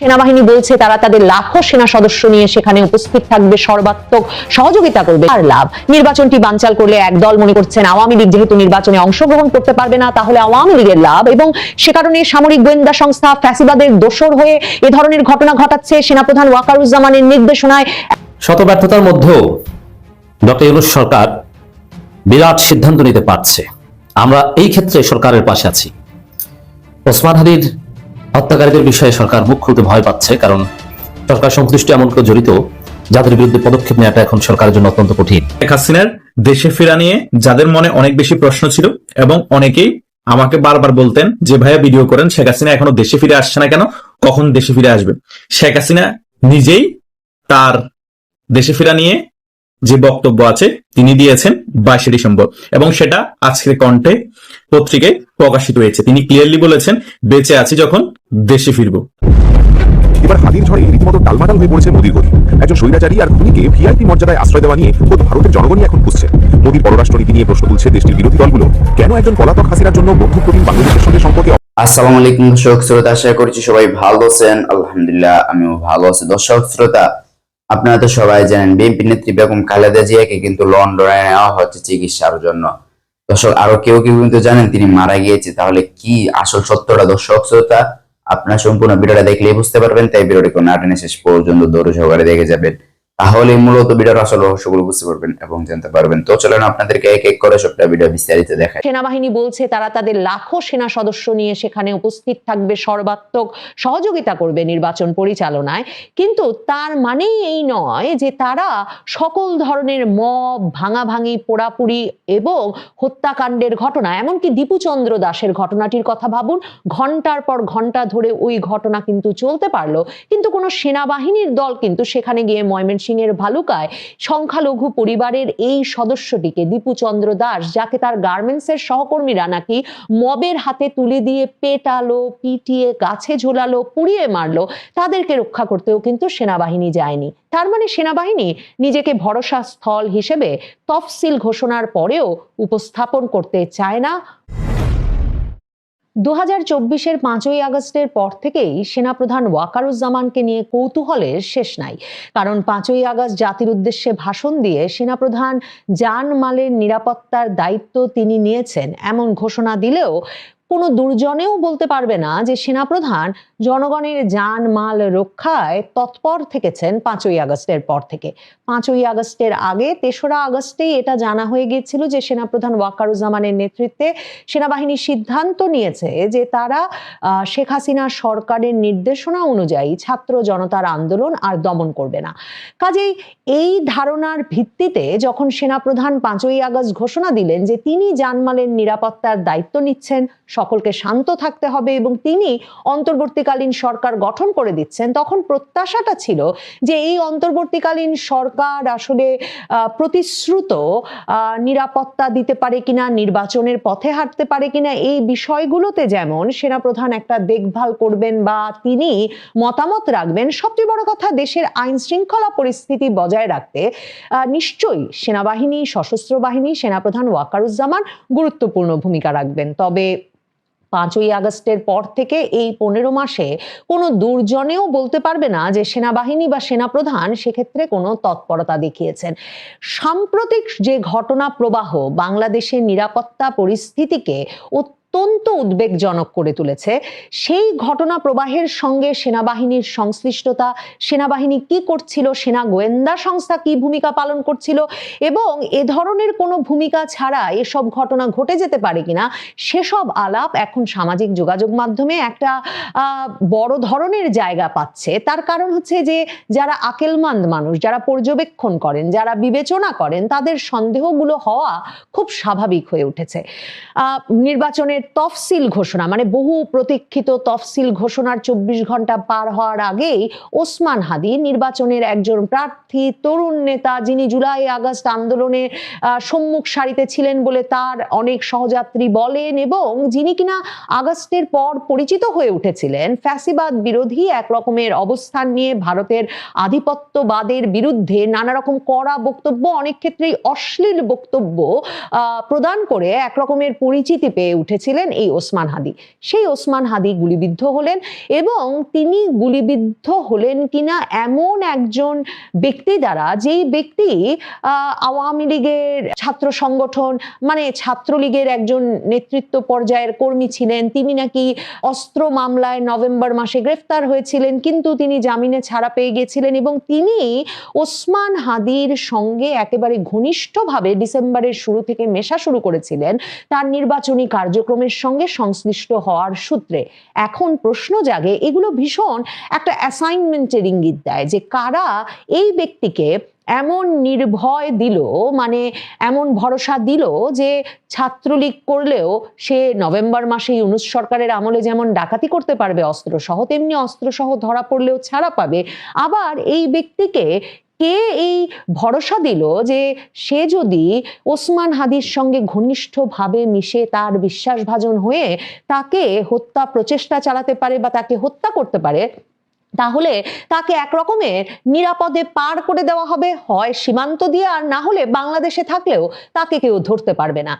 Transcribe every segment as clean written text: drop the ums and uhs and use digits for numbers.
সেনাবাহিনী বলছে তারা তাদের লাখো সেনা সদস্য নিয়ে সেখানে উপস্থিত থাকবে, সর্বাত্মক সহযোগিতা করবে। আর লাভ, নির্বাচনটি বানচাল করলে একদল মনে করছেন আওয়ামী লীগ যেহেতু নির্বাচনে অংশগ্রহণ করতে পারবে না, তাহলে আওয়ামী লীগের লাভ, এবং সে কারণে সামরিক গোয়েন্দা সংস্থা ফ্যাসিবাদের দোসর হয়ে এ ধরনের ঘটনা ঘটাচ্ছে। সেনাপ্রধান ওয়াকারুজ্জামানের নির্দেশনায় শত ব্যর্থতার মধ্যেও ডক্টর ইউনূস সরকার বিরাট সিদ্ধান্ত নিতে পারছে। আমরা এই ক্ষেত্রে সরকারের পাশে আছি। ওসমান হাদির হত্যাকারীদের বিষয়ে সরকার মুখ খুলতে ভয় পাচ্ছে, কারণ সরকার সংশ্লিষ্ট এমন কেউ জড়িত যাদের বিরুদ্ধে পদক্ষেপ নেওয়াটা এখন সরকারের জন্য অত্যন্ত কঠিন। শেখ হাসিনার দেশে ফেরা নিয়ে যাদের মনে অনেক বেশি প্রশ্ন ছিল, এবং অনেকেই আমাকে বারবার বলতেন যে ভাইয়া ভিডিও করেন, শেখ হাসিনা এখনো দেশে ফিরে আসছে না কেন, কখন দেশে ফিরে আসবে। শেখ হাসিনা নিজেই তার দেশে ফেরা নিয়ে যে বক্তব্য আছে তিনি দিয়েছেন 22 ডিসেম্বর, এবং সেটা আজকের কণ্ঠে পত্রিকায় প্রকাশিত হয়েছে। তিনি ক্লিয়ারলি বলেছেন, বেঁচে আছি যখন দেশে ফিরবো। এবার হাতির ঝড়ে রীতিমতো টালমাটাল হয়ে পড়েছে মোদির গতি। একজন স্বৈরাচারী আর খুনিকে ভিআইপি মর্যাদায় আশ্রয় দেওয়া নিয়ে খোদ ভারতের জনগণই এখন খুঁজছে। মোদির পররাষ্ট্র নীতি নিয়ে প্রশ্ন তুলছে দেশটির বিরোধী দলগুলো। কেন একজন পলাতক হাসিনার জন্য বন্ধুপ্রতিম বাংলাদেশের সঙ্গে সম্পর্কে। আসসালামু আলাইকুম দর্শক শ্রোতা, আশা করছি সবাই ভালো আছেন। আলহামদুলিল্লাহ আমিও ভালো আছি। দর্শক শ্রোতা, আপনারা তো সবাই জানেন বিএনপি নেত্রী বেগম খালেদা জিয়াকে কিন্তু লন্ডনে নেওয়া হচ্ছে চিকিৎসার জন্য। দর্শক, আরো কেউ কেউ কিন্তু জানেন তিনি মারা গিয়েছে। তাহলে কি আসল সত্যটা দর্শক শ্রোতা? আপনার সম্পূর্ণ ভিডিওটা দেখলেই বুঝতে পারবেন, তাই ভিডিওটি কোনো না টেনে শেষ পর্যন্ত ধৈর্য সহকারে দেখে যাবেন, তাহলে মূলত ভিডিওর আসল রহস্যগুলো বুঝতে পারবেন এবং জানতে পারবেন। তো চলেন আপনাদেরকে এক এক করে সবটা ভিডিও বিস্তারিত দেখায়। সেনাবাহিনী বলছে তারা তাদের লাখো সেনা সদস্য নিয়ে সেখানে উপস্থিত থাকবে, সর্বাত্মক সহযোগিতা করবে নির্বাচন পরিচালনায়। কিন্তু তার মানেই এই নয় যে তারা সকল ধরনের মব, ভাঙাভাঙি, পোড়াপুরি এবং হত্যাকাণ্ডের ঘটনা, এমনকি দীপুচন্দ্র দাসের ঘটনাটির কথা ভাবুন। ঘন্টার পর ঘন্টা ধরে ওই ঘটনা কিন্তু চলতে পারলো, কিন্তু কোনো সেনাবাহিনীর দল কিন্তু সেখানে গিয়ে ময়মনসিংহের ভালুকায় সংখ্যালঘু পরিবারের এই সদস্যটিকে, দীপুচন্দ্র দাস, যাকে তার গার্মেন্টসের সহকর্মীরা নাকি মবের হাতে তুলে দিয়ে পেটালো, পিটিয়ে গাছে ঝোলালো, পুড়িয়ে মারলো, তাদেরকে রক্ষা করতেও কিন্তু সেনাবাহিনী যায়নি। তার মানে সেনাবাহিনী নিজেকে ভরসা স্থল হিসেবে তফসিল ঘোষণার পরেও উপস্থাপন করতে চায় না। 2024-এর 5ই আগস্টের পর থেকেই সেনাপ্রধান ওয়াকারুজ্জামানকে নিয়ে কৌতূহলের শেষ নাই। কারণ 5ই আগস্ট জাতির উদ্দেশ্যে ভাষণ দিয়ে সেনাপ্রধান জানমালের নিরাপত্তার দায়িত্ব তিনি নিয়েছেন এমন ঘোষণা দিলেও কোনো দুর্জনেও বলতে পারবে না যে সেনাপ্রধান জনগণের জানমাল রক্ষায় তৎপর থেকেছেন 5ই আগস্টের পর থেকে। 5ই আগস্টের আগে 3রা আগস্টেই এটা জানা হয়ে গিয়েছিল যে সেনাপ্রধান ওয়াকারুজ্জামানের নেতৃত্বে সেনাবাহিনী সিদ্ধান্ত নিয়েছে যে তারা শেখ হাসিনা সরকারের নির্দেশনা অনুযায়ী ছাত্র জনতার আন্দোলন আর দমন করবে না। কাজেই এই ধারণার ভিত্তিতে যখন সেনাপ্রধান 5ই আগস্ট ঘোষণা দিলেন যে তিনি জানমালের নিরাপত্তার দায়িত্ব নিচ্ছেন, সকলকে শান্ত থাকতে হবে এবং তিনি অন্তর্বর্তীকালীন সরকার গঠন করে দিচ্ছেন, তখন প্রত্যাশাটা ছিল যে এই অন্তর্বর্তীকালীন সরকার আসলে প্রতিশ্রুত নিরাপত্তা দিতে পারে কিনা, নির্বাচনের পথে হাঁটতে পারে কিনা, এই বিষয়গুলোতে যেমন সেনাপ্রধান একটা দেখভাল করবেন বা তিনি মতামত রাখবেন। সবচেয়ে বড় কথা, দেশের আইন শৃঙ্খলা পরিস্থিতি বজায় রাখতে নিশ্চয়ই সেনাবাহিনী, সশস্ত্র বাহিনী, সেনাপ্রধান ওয়াকারুজ্জামান গুরুত্বপূর্ণ ভূমিকা রাখবেন। তবে 5ই আগস্টের পর থেকে এই 15 মাসে কোনো দুর্জনেও বলতে পারবে না যে সেনাবাহিনী বা সেনাপ্রধান সেক্ষেত্রে কোনো তৎপরতা দেখিয়েছেন। সাম্প্রতিক যে ঘটনা প্রবাহ বাংলাদেশের নিরাপত্তা পরিস্থিতিকে অত্যন্ত উদ্বেগজনক করে তুলেছে, সেই ঘটনা প্রবাহের সঙ্গে সেনাবাহিনীর সংশ্লিষ্টতা, সেনাবাহিনী কি করছিল, সেনা গোয়েন্দা সংস্থা কি ভূমিকা পালন করছিল, এবং এ ধরনের কোনো ভূমিকা ছাড়া এসব ঘটনা ঘটে যেতে পারে কিনা, সেসব আলাপ এখন সামাজিক যোগাযোগ মাধ্যমে একটা বড় ধরনের জায়গা পাচ্ছে। তার কারণ হচ্ছে যে যারা আকেলমন্দ মানুষ, যারা পর্যবেক্ষণ করেন, যারা বিবেচনা করেন, তাদের সন্দেহগুলো হওয়া খুব স্বাভাবিক হয়ে উঠেছে। নির্বাচনের তফসিল ঘোষণা, মানে বহু প্রতীক্ষিত তফসিল ঘোষণার 24 ঘন্টা পার হওয়ার আগেই ওসমান হাদি নির্বাচনের একজন প্রার্থী, তরুণ নেতা, যিনি জুলাই আগস্ট আন্দোলনের সম্মুখ সারিতে ছিলেন বলে তার অনেক সহযাত্রী বলেন, এবং যিনি কিনা আগস্টের পর পরিচিত হয়ে উঠেছিলেন ফ্যাসিবাদ বিরোধী এক রকমের অবস্থান নিয়ে ভারতের আধিপত্যবাদের বিরুদ্ধে নানা রকম কড়া বক্তব্য, অনেক ক্ষেত্রেই অশ্লীল বক্তব্য প্রদান করে এক রকমের পরিচিতি পেয়ে উঠেছিলেন এই ওসমান হাদি। সেই ওসমান হাদি গুলিবিদ্ধ হলেন, এবং তিনি গুলিবিদ্ধ হলেন কিনা এমন একজন ব্যক্তি দ্বারা, যেই ব্যক্তি আওয়ামী লীগের ছাত্র সংগঠন, মানে ছাত্রলীগের একজন নেতৃত্ব পর্যায়ের কর্মী ছিলেন। তিনি নাকি অস্ত্র মামলায় নভেম্বর মাসে গ্রেফতার হয়েছিলেন, কিন্তু তিনি জামিনে ছাড়া পেয়ে গেছিলেন, এবং তিনি ওসমান হাদির সঙ্গে একেবারে ঘনিষ্ঠভাবে ডিসেম্বরের শুরু থেকে মেশা শুরু করেছিলেন তার নির্বাচনী কার্যক্রমের সঙ্গে সংশ্লিষ্ট হওয়ার সূত্রে। এখন প্রশ্ন জাগে, এগুলো ভীষণ একটা অ্যাসাইনমেন্টের ইঙ্গিত দেয় যে কারা এই ব্যক্তিকে এমন নির্ভয় দিল, মানে এমন ভরসা দিল যে ছাত্রলীগ করলেও সে নভেম্বর মাসে ইউনূস সরকারের আমলে যেমন ডাকাতি করতে পারবে অস্ত্রসহ, তেমনি অস্ত্রসহ ধরা পড়লেও ছাড়া পাবে। আবার এই ব্যক্তিকে কে এই ভরসা দিল যে সে যদি ওসমান হাদির সঙ্গে ঘনিষ্ঠভাবে মিশে তার বিশ্বাসভাজন হয়ে তাকে হত্যা প্রচেষ্টা চালাতে পারে বা তাকে হত্যা করতে পারে, তাহলে তাকে এক রকমের নিরাপদে পার করে দেওয়া হবে, হয় সীমান্ত দিয়ে, আর না হলে বাংলাদেশে থাকলেও তাকে কেউ ধরতে পারবে না।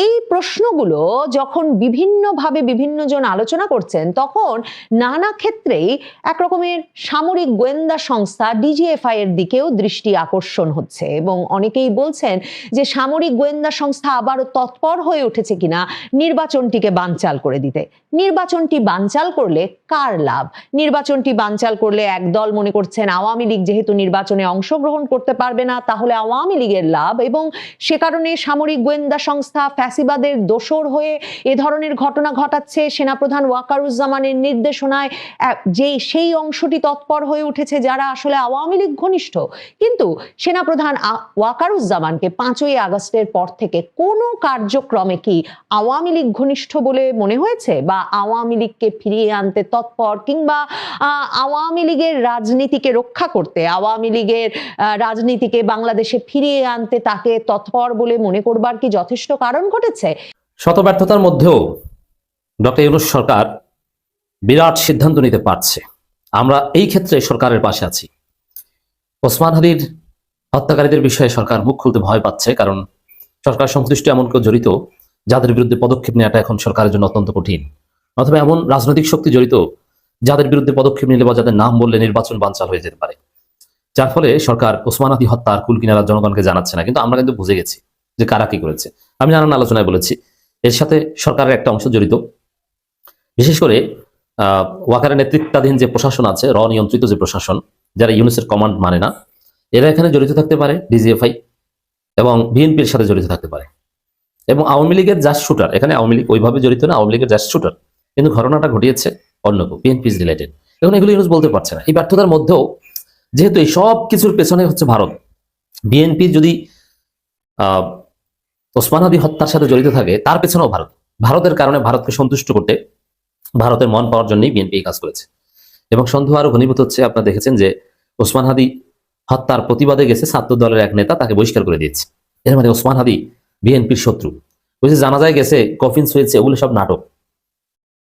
এই প্রশ্নগুলো যখন বিভিন্নভাবে বিভিন্নজন আলোচনা করছেন, তখন নানা ক্ষেত্রেই এক রকমের সামরিক গোয়েন্দা সংস্থা ডিজিএফআই এর দিকেও দৃষ্টি আকর্ষণ হচ্ছে, এবং অনেকেই বলছেন যে সামরিক গোয়েন্দা সংস্থা আবারও তৎপর হয়ে উঠেছে কিনা নির্বাচনটিকে বানচাল করে দিতে। নির্বাচনটি বানচাল করলে কার লাভ? নির্বাচনটি বানচাল করলে একদল মনে করছেন আওয়ামী লীগ যেহেতু নির্বাচনে অংশগ্রহণ করতে পারবে না, তাহলে আওয়ামী লীগের লাভ, এবং সে কারণে সামরিক গোয়েন্দা সংস্থা ফ্যাসিবাদের দোসর হয়ে এ ধরনের ঘটনা ঘটাচ্ছে। সেনাপ্রধান ওয়াকারুজ্জামানের নির্দেশনায় সেই অংশটি তৎপর হয়ে উঠেছে যারা আসলে আওয়ামী লীগ ঘনিষ্ঠ। কিন্তু সেনাপ্রধান ওয়াকারুজ্জামানকে 5ই আগস্টের পর থেকে কোনো কার্যক্রমে কি আওয়ামী লীগ ঘনিষ্ঠ বলে মনে হয়েছে, বা আওয়ামী লীগকে ফিরিয়ে আনতে তৎপর, কিংবা আওয়ামী লীগের রাজনীতিকে রক্ষা করতে, আওয়ামী লীগের রাজনীতিকে বাংলাদেশে ফিরিয়ে আনতে তাকে তৎপর বলে মনে করবার কি যথেষ্ট কারণ ঘটেছে? শত ব্যর্থতার মধ্যেও ডক্টর ইউনূস সরকার বিরাট সিদ্ধান্ত নিতে পারছে। আমরা এই ক্ষেত্রে সরকারের পাশে আছি। ওসমান হাদির হত্যাকারীদের বিষয়ে সরকার মুখ খুলতে ভয় পাচ্ছে, কারণ সরকার সংশ্লিষ্ট এমন কেউ জড়িত যাদের বিরুদ্ধে পদক্ষেপ নেওয়াটা এখন সরকারের জন্য অত্যন্ত কঠিন, অথবা এমন রাজনৈতিক শক্তি জড়িত যাদের বিরুদ্ধে পদক্ষেপ নিলে বা যাদের নাম বললে নির্বাচন বানচাল হয়ে যেতে পারে। যার ফলে সরকার ওসমান হাদি হত্যার কুল কিনারা জনগণকে জানাচ্ছে না, কিন্তু আমরা কিন্তু বুঝে গেছি যে কারা কি করেছে। আমি নানান আলোচনায় বলেছি এর সাথে সরকারের একটা অংশ জড়িত, বিশেষ করে ওয়াকারের নেতৃত্বাধীন যে প্রশাসন আছে, নিয়ন্ত্রিত যে প্রশাসন, যারা ইউনূসের কমান্ড মানে না, এরা এখানে জড়িত থাকতে পারে, ডিজিএফআই এবং বিএনপির সাথে জড়িত থাকতে পারে, এবং আওয়ামী লীগের জাস্ট শুটার। এখানে আওয়ামী লীগ ওইভাবে জড়িত না, আওয়ামী লীগের জাস্ট শুটার, কিন্তু ঘটনাটা ঘটিয়েছে অন্য কেউ, বিএনপি রিলেটেড। এখন এগুলো ইউনূস বলতে পারছে না। এই ব্যর্থতার মধ্যেও যেহেতু এই সব কিছুর পেছনে হচ্ছে ভারত, বিএনপি যদি ওসমান হাদি হত্যার সাথে জড়িত থাকে, তার পেছনেও ভারত। ভারতের কারণে ভারতকে সন্তুষ্ট করতে, ভারতের মন পাওয়ার জন্যই বিএনপি এই কাজ করেছে। এবং সন্দেহ আরো ঘনীভূত হচ্ছে। আপনারা দেখেছেন যে ওসমান হাদি হত্যার প্রতিবাদে গেছে ছাত্র দলের এক নেতা, তাকে বহিষ্কার করে দিয়েছে। এর মানে ওসমান হাদি বিএনপির শত্রু। ওই যে জানাজায় গেছে, কফিন হয়েছে, ওগুলো সব নাটক।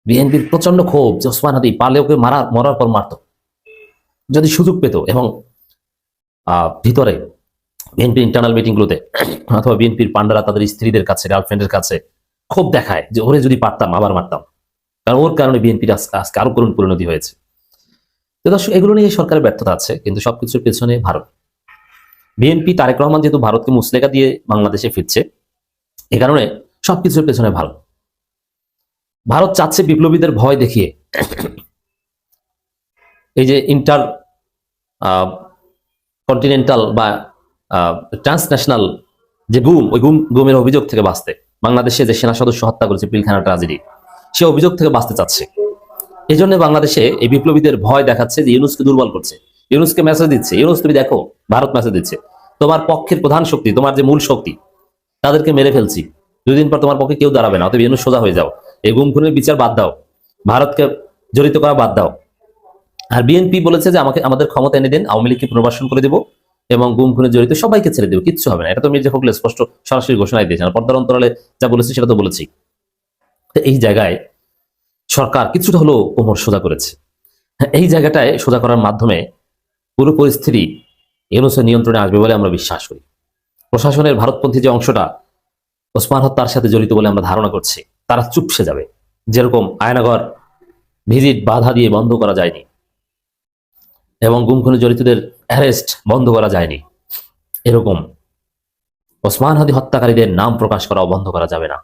বিএনপির প্রচন্ড ক্ষোভ যে ওসমান হাদি পারলে ওকে মরার পর মারত যদি সুযোগ পেত। এবং ভিতরে বিএনপির ইন্টারনাল মিটিং গুলোতে অথবা বিএনপির পান্ডারা তাদের স্ত্রীদের কাছে, গার্লফ্রেন্ডের কাছে ক্ষোভ দেখায় যে ওরে যদি পারতাম আবার মারতাম, কারণ ওর কারণে বিএনপির আজকে আরো করুণ পরিণতি হয়েছে। তো দর্শক, এগুলো নিয়ে সরকারের ব্যর্থতা আছে, কিন্তু সবকিছুর পেছনে ভারত। বিএনপি তারেক রহমান যেহেতু ভারতকে মুচলেকা দিয়ে বাংলাদেশে ফিরছে, এ কারণে সবকিছুর পেছনে ভারত। ভারত চাচ্ছে বিপ্লবীদের ভয় দেখিয়ে এই যে ইন্টার কন্টিনেন্টাল বা ট্রান্সন্যাশনাল যে ওই গুমের অভিযোগ থেকে বাঁচতে, বাংলাদেশে যে সেনা সদস্য হত্যা করেছে পিলখানা ট্রাজেডি, সে অভিযোগ থেকে বাঁচতে চাচ্ছে। এই জন্য বাংলাদেশে এই বিপ্লবীদের ভয় দেখাচ্ছে যে ইউনূসকে দুর্বল করছে, ইউনূসকে মেসেজ দিচ্ছে, ইউনূস তুমি দেখো, ভারত মেসেজ দিচ্ছে তোমার পক্ষের প্রধান শক্তি, তোমার যে মূল শক্তি, তাদেরকে মেরে ফেলছি, 2 দিন পর তোমার পক্ষে কেউ দাঁড়াবে না, অতএব ইউনূস সোজা হয়ে যাও। এই গুম খুনের বিচার বাদ দাও, ভারতকে জড়িত করা বাদ দাও। আর বিএনপি বলেছে যে আমাদের ক্ষমতা এনে দিন, আওয়ামী লীগকে পুনর্বাসন করে দেবো এবং গুম খুনে জড়িত সবাইকে ছেড়ে দেবো, কিচ্ছু হবে না। এটা তো মির্জা ফখরুল স্পষ্ট সরাসরি ঘোষণায় দিয়েছেন। আর পর্দার অন্তরালে যা বলেছি সেটা তো বলেছি। তো এই জায়গায় সরকার কিছুটা হলেও কোমর সোজা করেছে। এই জায়গাটায় সোজা করার মাধ্যমে পুরো পরিস্থিতি ইউনূসের নিয়ন্ত্রণে আসবে বলে আমরা বিশ্বাস করি। প্রশাসনের ভারতপন্থী যে অংশটা ওসমান হত্যার সাথে জড়িত বলে আমরা ধারণা করছি, তারা চুপসে যাবে। যেরকম আয়নাঘর ভিজিট বাধা দিয়ে বন্ধ করা যায়নি এবং গুম খুনে জড়িতদের অ্যারেস্ট বন্ধ করা যায়নি, এরকম ওসমান হাদি হত্যাকারীদের নাম প্রকাশ করাও বন্ধ করা যাবে না।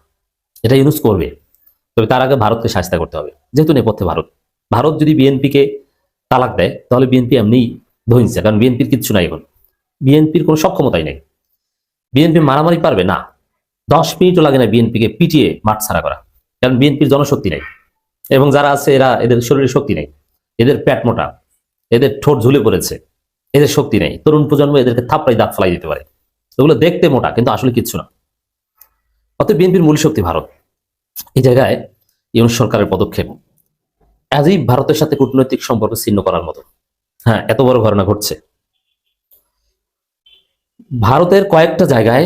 এটা ইউনূস করবে, তবে তার আগে ভারতকে শাস্তি করতে হবে। যেহেতু নেপথ্যে ভারত যদি বিএনপিকে তালাক দেয় তাহলে বিএনপি এমনিই ধইছে, কারণ বিএনপির কিচ্ছু নাই এখন, বিএনপির কোনো সক্ষমতাই নেই। বিএনপি মারামারি পারবে না, 10 মিনিটও লাগে না বিএনপিকে পিটিয়ে মাঠ ছাড়া করা, কারণ বিএনপির জনশক্তি নেই এবং যারা আছে এদের শরীরে শক্তি নেই, এদের পেট মোটা, এদের ঠোঁট ঝুলে পড়েছে, এদের শক্তি নেই। তরুণ প্রজন্ম এদেরকে থাপড়াই দাঁত ফেলাই দিতে পারে, এগুলো দেখতে মোটা কিন্তু আসলে কিচ্ছু না। অতএব বিএনপির মূল শক্তি ভারত। এই জায়গায় ইউনূস সরকারের পদক্ষেপ আজই ভারতের সাথে কূটনৈতিক সম্পর্ক ছিন্ন করার মতো। হ্যাঁ, এত বড় ঘটনা ঘটছে। ভারতের কয়েকটা জায়গায়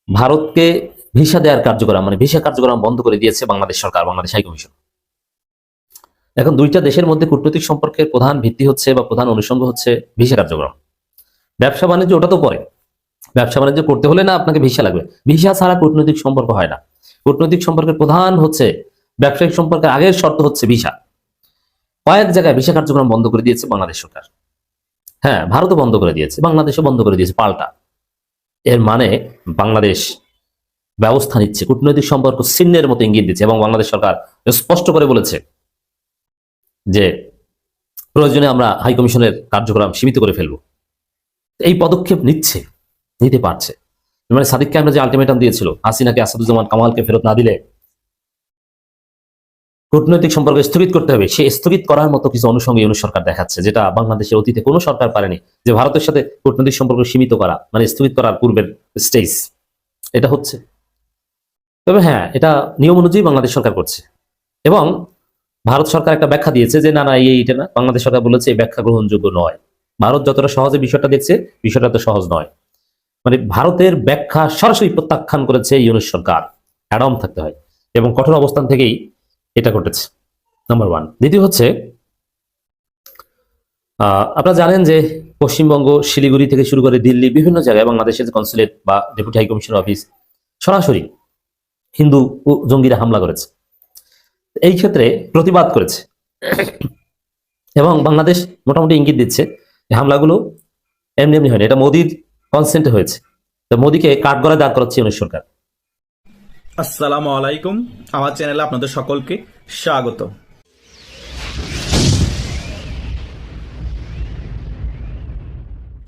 ভারতকে ভিসা দেওয়ার কার্যক্রম, মানে ভিসা কার্যক্রম বন্ধ করে দিয়েছে বাংলাদেশ সরকার, বাংলাদেশ হাই কমিশন। এখন দুইটা দেশের মধ্যে কূটনৈতিক সম্পর্কের প্রধান ভিত্তি হচ্ছে বা প্রধান অনুষঙ্গ হচ্ছে ভিসা কার্যক্রম। ব্যবসা বাণিজ্য ওটা তো পরে, ব্যবসা বাণিজ্য করতে হলে না আপনাকে ভিসা লাগবে, ভিসা ছাড়া কূটনৈতিক সম্পর্ক হয় না। কূটনৈতিক সম্পর্কের প্রধান হচ্ছে, ব্যবসায়িক সম্পর্কের আগের শর্ত হচ্ছে ভিসা। কয়েক জায়গায় ভিসা কার্যক্রম বন্ধ করে দিয়েছে বাংলাদেশ সরকার। হ্যাঁ, ভারতও বন্ধ করে দিয়েছে, বাংলাদেশও বন্ধ করে দিয়েছে পাল্টা। এর মানে বাংলাদেশ ব্যবস্থা নিচ্ছে, কূটনৈতিক সম্পর্ক ছিন্নের মতো ইঙ্গিত দিচ্ছে এবং বাংলাদেশ সরকার স্পষ্ট করে বলেছে যে প্রয়োজনে আমরা হাই কমিশনের কার্যক্রম সীমিত করে ফেলবো। এই পদক্ষেপ নিতে পারছে। মানে সাদিক ক্যামেরা যে আলটিমেটাম দিয়েছিল হাসিনাকে, আসাদুজ্জামান কামালকে ফেরত না দিলে কূটনৈতিক সম্পর্ক স্থগিত করতে হবে, সে স্থগিত করার মতো কিছু অনুষঙ্গ ইউনূস সরকার দেখাচ্ছে, যেটা বাংলাদেশের অতীতে কোনো সরকার পারেনি। যে ভারতের সাথে কূটনৈতিক সম্পর্ক সীমিত করা, মানে স্থগিত করার পূর্বের স্টেজ এটা হচ্ছে। তবে হ্যাঁ, এটা নিয়ম অনুযায়ী বাংলাদেশ সরকার করছে এবং ভারত সরকার একটা ব্যাখ্যা দিয়েছে যে না এইটা না, বাংলাদেশ সরকার বলেছে এই ব্যাখ্যা গ্রহণযোগ্য নয়। ভারত যতটা সহজে বিষয়টা দেখছে, বিষয়টা তো সহজ নয়। মানে ভারতের ব্যাখ্যা সরাসরি প্রত্যাখ্যান করেছে ইউনূস সরকার। অ্যাডম থাকতে হয় এবং কঠোর অবস্থান থেকেই এটা ঘটেছে, নাম্বার 1। দ্বিতীয় হচ্ছে, আপনারা জানেন যে পশ্চিমবঙ্গ, শিলিগুড়ি থেকে শুরু করে দিল্লি, বিভিন্ন জায়গায় বাংলাদেশের কনসুলেট বা ডেপুটি হাই কমিশনার অফিস সরাসরি হিন্দু জঙ্গিরা হামলা করেছে। এই ক্ষেত্রে প্রতিবাদ করেছে এবং বাংলাদেশ মোটামুটি ইঙ্গিত দিচ্ছে এই হামলাগুলো এমনি হয়নি, এটা মোদির কনসেন্টে হয়েছে। তো মোদিকে কাঠগড়ায় দাঁড় করাচ্ছে ইউনূস সরকার। আসসালামু আলাইকুম, আমার চ্যানেলে আপনাদের সকলকে স্বাগত।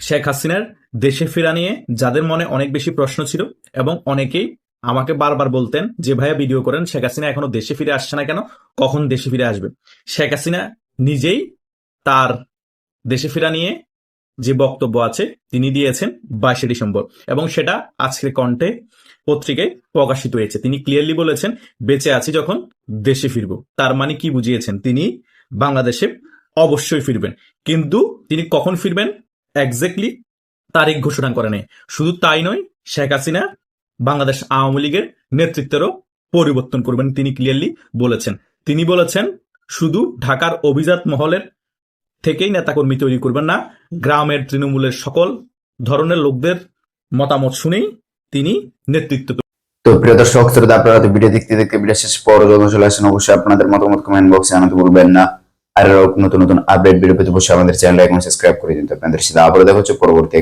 শেখ হাসিনার দেশে ফেরা নিয়ে যাদের মনে অনেক বেশি প্রশ্ন ছিল এবং অনেকেই আমাকে বারবার বলতেন যে ভাইয়া ভিডিও করেন, শেখ হাসিনা এখনো দেশে ফিরে আসছে না কেন, কখন দেশে ফিরে আসবে। শেখ হাসিনা নিজেই তার দেশে ফেরা নিয়ে যে বক্তব্য আছে তিনি দিয়েছেন 22 ডিসেম্বর এবং সেটা আজকের কণ্ঠে পত্রিকায় প্রকাশিত হয়েছে। তিনি ক্লিয়ারলি বলেছেন বেঁচে আছি যখন দেশে ফিরবো। তার মানে কি বুঝিয়েছেন? তিনি বাংলাদেশে অবশ্যই ফিরবেন, কিন্তু তিনি কখন ফিরবেন এক্স্যাক্টলি তারিখ ঘোষণা করে নেই। শুধু তাই নয়, শেখ হাসিনা বাংলাদেশ আওয়ামী লীগের নেতৃত্বেরও পরিবর্তন করবেন তিনি ক্লিয়ারলি বলেছেন। তিনি বলেছেন শুধু ঢাকার অভিজাত মহলের থেকেই নেতাকর্মী তৈরি করবেন না, গ্রামের তৃণমূলের সকল ধরনের লোকদের মতামত শুনেই তিনি নেতৃত্ব। তো প্রিয় দর্শক শ্রোতা, আপনারা তো ভিডিও দেখতে ভিডিও শেষ পর যখন চলে আসেন, অবশ্যই আপনাদের মতামত কমেন্ট বক্সে জানাতে ভুলবেন না। আর নতুন আপডেট ভিডিও পেতে অবশ্যই আমাদের চ্যানেল সাবস্ক্রাইব করে দিন। আপনাদের সাথে আবারও দেখা হচ্ছে পরবর্তী